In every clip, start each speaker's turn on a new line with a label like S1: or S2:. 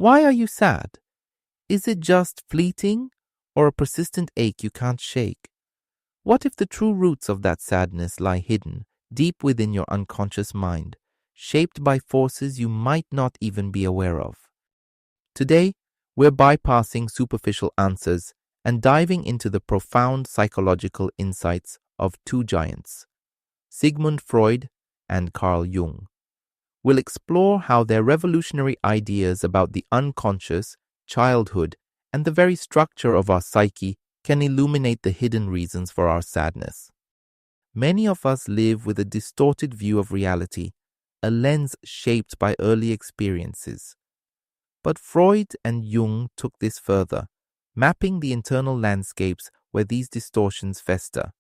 S1: Why are you sad? Is it just fleeting or a persistent ache you can't shake? What if the true roots of that sadness lie hidden deep within your unconscious mind, shaped by forces you might not even be aware of? Today, we're bypassing superficial answers and diving into the profound psychological insights of two giants, Sigmund Freud and Carl Jung. We'll explore how their revolutionary ideas about the unconscious, childhood, and the very structure of our psyche can illuminate the hidden reasons for our sadness. Many of us live with a distorted view of reality, a lens shaped by early experiences. But Freud and Jung took this further, mapping the internal landscapes where these distortions fester.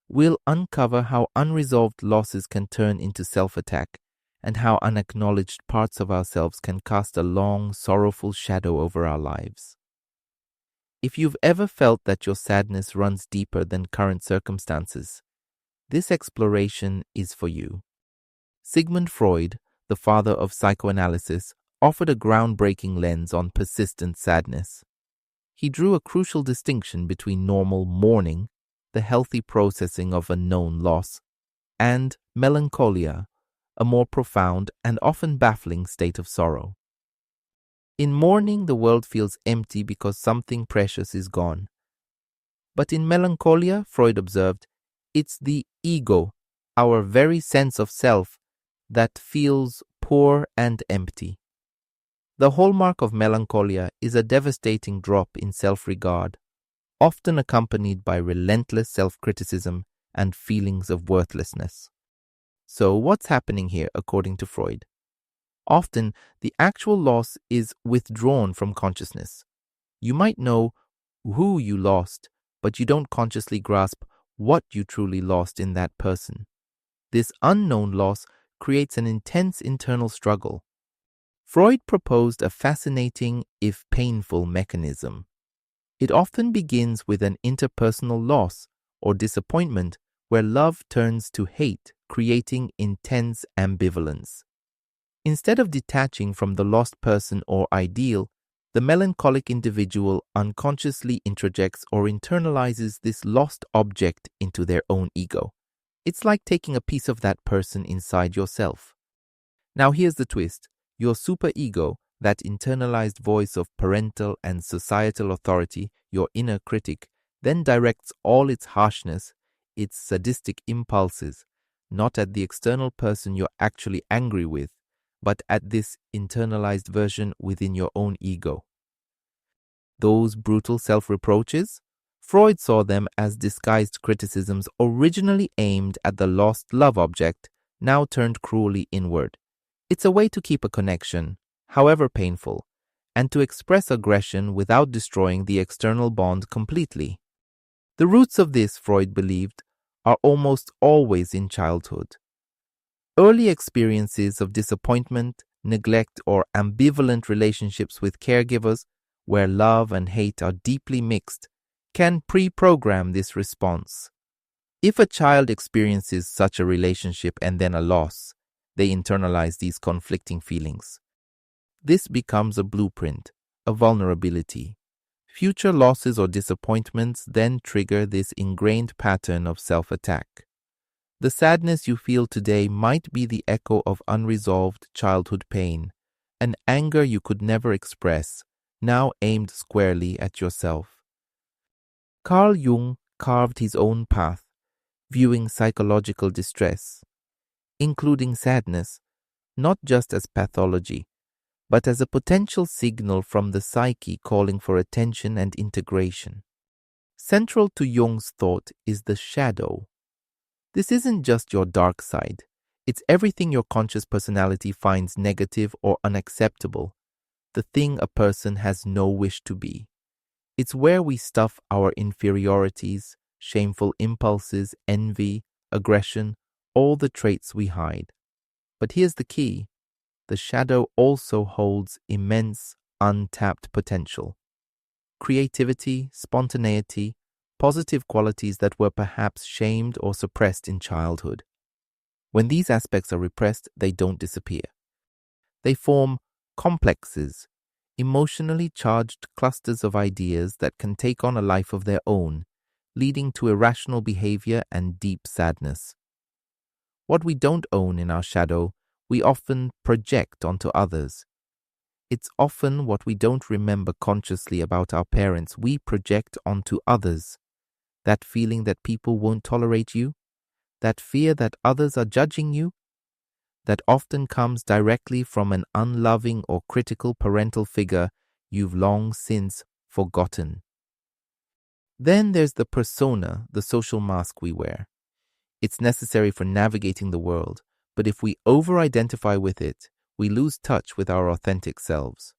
S1: We'll uncover how unresolved losses can turn into self-attack, and how unacknowledged parts of ourselves can cast a long, sorrowful shadow over our lives. If you've ever felt that your sadness runs deeper than current circumstances, this exploration is for you. Sigmund Freud, the father of psychoanalysis, offered a groundbreaking lens on persistent sadness. He drew a crucial distinction between normal mourning, the healthy processing of a known loss, and melancholia, a more profound and often baffling state of sorrow. In mourning, the world feels empty because something precious is gone. But in melancholia, Freud observed, it's the ego, our very sense of self, that feels poor and empty. The hallmark of melancholia is a devastating drop in self-regard, often accompanied by relentless self-criticism and feelings of worthlessness. So what's happening here according to Freud? Often, the actual loss is withdrawn from consciousness. You might know who you lost, but you don't consciously grasp what you truly lost in that person. This unknown loss creates an intense internal struggle. Freud proposed a fascinating, if painful, mechanism. It often begins with an interpersonal loss or disappointment where love turns to hate, creating intense ambivalence. Instead of detaching from the lost person or ideal, the melancholic individual unconsciously introjects or internalizes this lost object into their own ego. It's like taking a piece of that person inside yourself. Now here's the twist. Your superego, that internalized voice of parental and societal authority, your inner critic, then directs all its harshness, its sadistic impulses, not at the external person you're actually angry with, but at this internalized version within your own ego. Those brutal self-reproaches? Freud saw them as disguised criticisms originally aimed at the lost love object, now turned cruelly inward. It's a way to keep a connection, however painful, and to express aggression without destroying the external bond completely. The roots of this, Freud believed, are almost always in childhood. Early experiences of disappointment, neglect, or ambivalent relationships with caregivers, where love and hate are deeply mixed, can pre-program this response. If a child experiences such a relationship and then a loss, they internalize these conflicting feelings. This becomes a blueprint, a vulnerability. Future losses or disappointments then trigger this ingrained pattern of self-attack. The sadness you feel today might be the echo of unresolved childhood pain, an anger you could never express, now aimed squarely at yourself. Carl Jung carved his own path, viewing psychological distress, including sadness, not just as pathology, but as a potential signal from the psyche calling for attention and integration. Central to Jung's thought is the shadow. This isn't just your dark side. It's everything your conscious personality finds negative or unacceptable, the thing a person has no wish to be. It's where we stuff our inferiorities, shameful impulses, envy, aggression, all the traits we hide. But here's the key. The shadow also holds immense, untapped potential. Creativity, spontaneity, positive qualities that were perhaps shamed or suppressed in childhood. When these aspects are repressed, they don't disappear. They form Complexes, emotionally charged clusters of ideas that can take on a life of their own, leading to irrational behavior and deep sadness. What we don't own in our shadow, we often project onto others. It's often what we don't remember consciously about our parents we project onto others. That feeling that people won't tolerate you, that fear that others are judging you, that often comes directly from an unloving or critical parental figure you've long since forgotten. Then there's the persona, the social mask we wear. It's necessary for navigating the world, but if we over-identify with it, we lose touch with our authentic selves.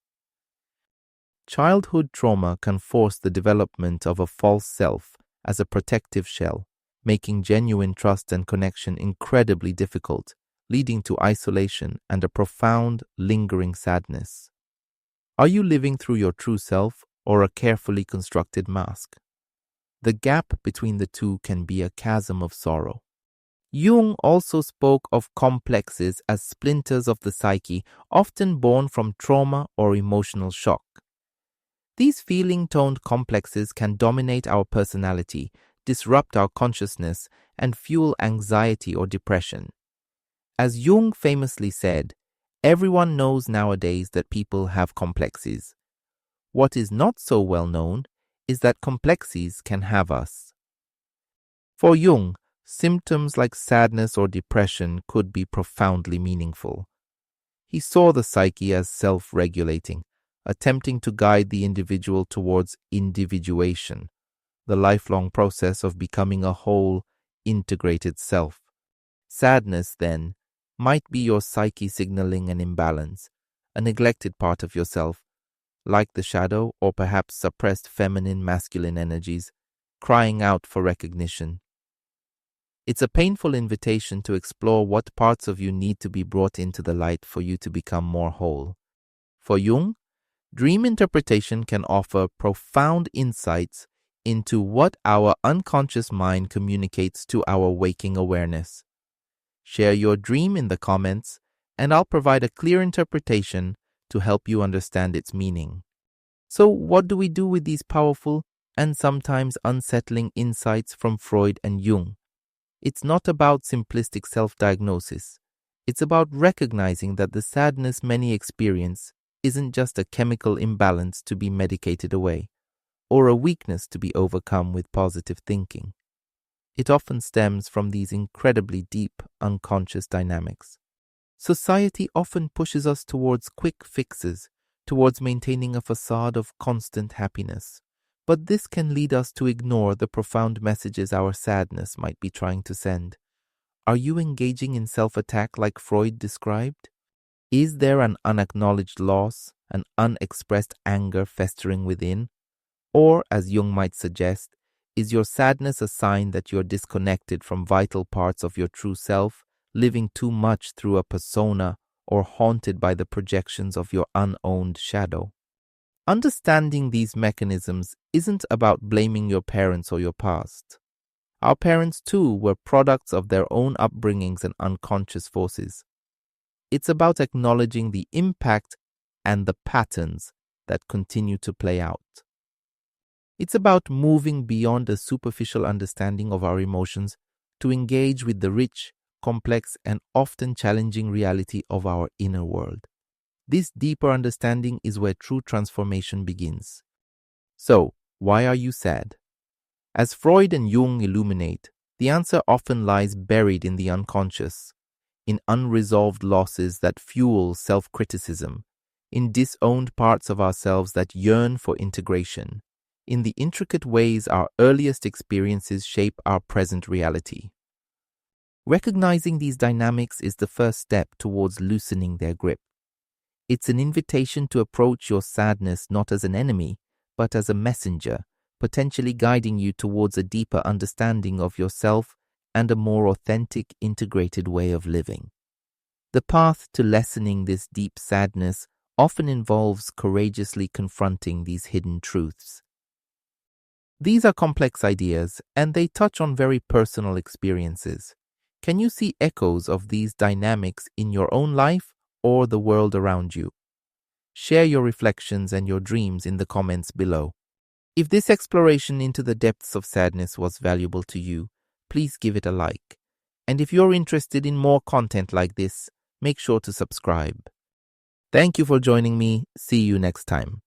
S1: Childhood trauma can force the development of a false self as a protective shell, making genuine trust and connection incredibly difficult, leading to isolation and a profound, lingering sadness. Are you living through your true self or a carefully constructed mask? The gap between the two can be a chasm of sorrow. Jung also spoke of complexes as splinters of the psyche, often born from trauma or emotional shock. These feeling-toned complexes can dominate our personality, disrupt our consciousness, and fuel anxiety or depression. As Jung famously said, everyone knows nowadays that people have complexes. What is not so well known is that complexes can have us. For Jung, symptoms like sadness or depression could be profoundly meaningful. He saw the psyche as self-regulating, attempting to guide the individual towards individuation, the lifelong process of becoming a whole, integrated self. Sadness, then, might be your psyche signaling an imbalance, a neglected part of yourself, like the shadow or perhaps suppressed feminine masculine energies, crying out for recognition. It's a painful invitation to explore what parts of you need to be brought into the light for you to become more whole. For Jung, dream interpretation can offer profound insights into what our unconscious mind communicates to our waking awareness. Share your dream in the comments, and I'll provide a clear interpretation to help you understand its meaning. So, what do we do with these powerful and sometimes unsettling insights from Freud and Jung? It's not about simplistic self-diagnosis. It's about recognizing that the sadness many experience isn't just a chemical imbalance to be medicated away, or a weakness to be overcome with positive thinking. It often stems from these incredibly deep, unconscious dynamics. Society often pushes us towards quick fixes, towards maintaining a facade of constant happiness. But this can lead us to ignore the profound messages our sadness might be trying to send. Are you engaging in self-attack like Freud described? Is there an unacknowledged loss, an unexpressed anger festering within? Or, as Jung might suggest, is your sadness a sign that you're disconnected from vital parts of your true self, living too much through a persona, or haunted by the projections of your unowned shadow? Understanding these mechanisms isn't about blaming your parents or your past. Our parents, too, were products of their own upbringings and unconscious forces. It's about acknowledging the impact and the patterns that continue to play out. It's about moving beyond a superficial understanding of our emotions to engage with the rich, complex, and often challenging reality of our inner world. This deeper understanding is where true transformation begins. So, why are you sad? As Freud and Jung illuminate, the answer often lies buried in the unconscious, in unresolved losses that fuel self-criticism, in disowned parts of ourselves that yearn for integration, in the intricate ways our earliest experiences shape our present reality. Recognizing these dynamics is the first step towards loosening their grip. It's an invitation to approach your sadness not as an enemy, but as a messenger, potentially guiding you towards a deeper understanding of yourself and a more authentic, integrated way of living. The path to lessening this deep sadness often involves courageously confronting these hidden truths. These are complex ideas, and they touch on very personal experiences. Can you see echoes of these dynamics in your own life or the world around you? Share your reflections and your dreams in the comments below. If this exploration into the depths of sadness was valuable to you, please give it a like. And if you're interested in more content like this, make sure to subscribe. Thank you for joining me. See you next time.